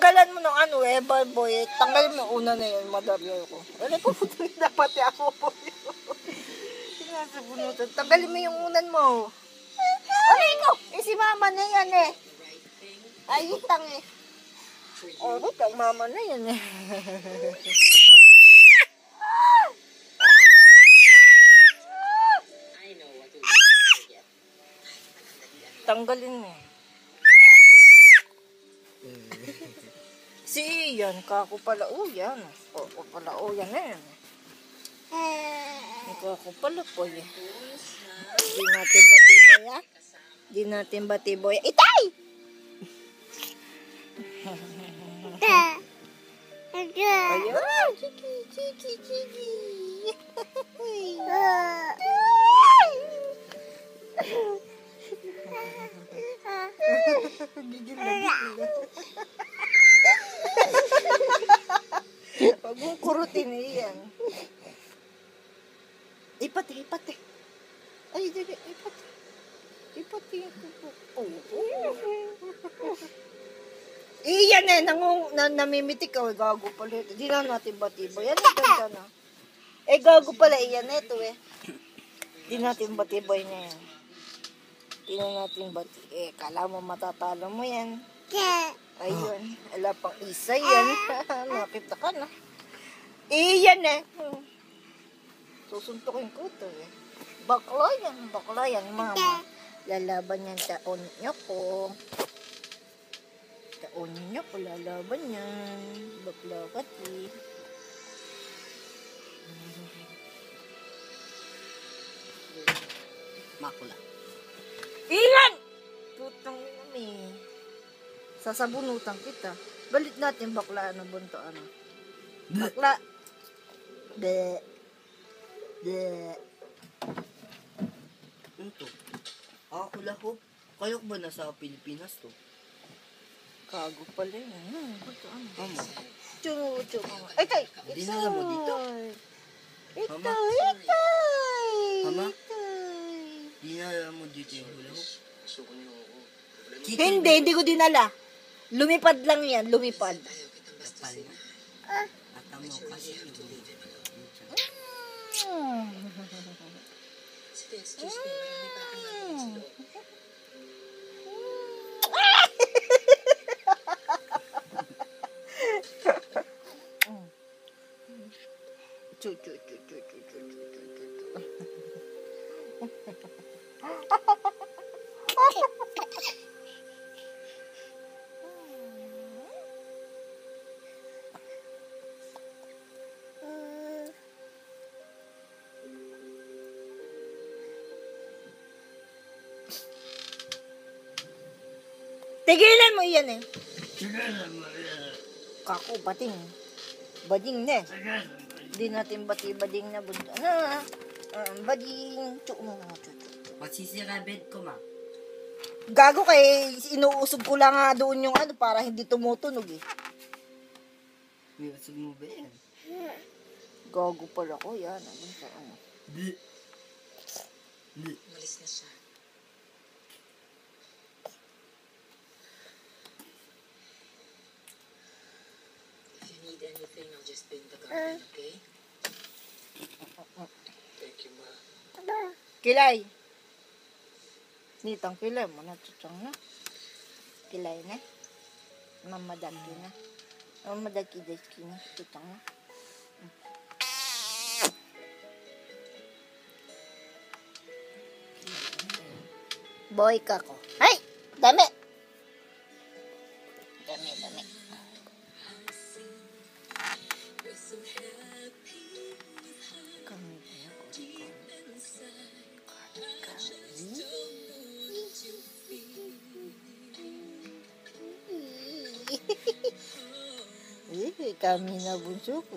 tanggalan mo ng ano eh, boy. Tanggalin mo una na yun, madaryo ko. Ano po, dapat ako po yun. Sinasabunutan. Tanggalin mo yung unan mo. Ano ko? Si mama na yan eh. Ay, tang eh. Ang mama na yan eh. Tanggalin mo. Si Ian, kako pala. Yan. Kako pala. Yan na yan. Kako pala po yan. Di natin batiboy ah. Di natin batiboy. Itay! Ayan. Chiki. Gigil na. Huwag mong kurutin iyan. Ipati. Ay, dali, ipati. Iyan eh, namimitik ka. Gago pala ito. Di na natin batibo. Yan, ganda na. Gago pala iyan ito eh. Di natin batiboy na yan. Di na natin bati. Kala mo matatalo mo yan. Ayun. Ala pang isa yan. Nakita ka na. Iyan eh. Susuntukin ko ito eh. Bakla yan, mama. Lalaban yan taon niyo ko. Lalaban yan. Bakla kati. Makula. Ilan! Putang ina. Sasabunutan kita. Balit natin bakla bunto ano. Bakla. De. Ito. Ako laho. Kayo ba nasa Pilipinas to? Kago pala yan. Ito ano. Mama. Chucho. Itay. Dinala mo dito? Mama? Mama? Dinala mo dito yung hula ho? Hindi ko dinala. Lumipad lang yan, lumipad. Kapal na. Ata mo kasi tigilan mo yan eh. Kako, bating. Bading na eh. Hindi natin bading na bunto. Bading. Magsisira bed ko, ma. Gago kay inuusog ko lang nga doon yung ano para hindi tumutunog eh. May usog mo ba yan? Gago pala ko yan. Di. Malis na siya. Anything, I'll just paint the garden, okay? Thank you, ma. Kilay. Nitang kilay mo na tutsang na. Kilay na. Mamadaki na. Mamadaki-daki na. Tutsang na. Boy ka ko. Ay! Dami! Dami. Kami na bunso ko.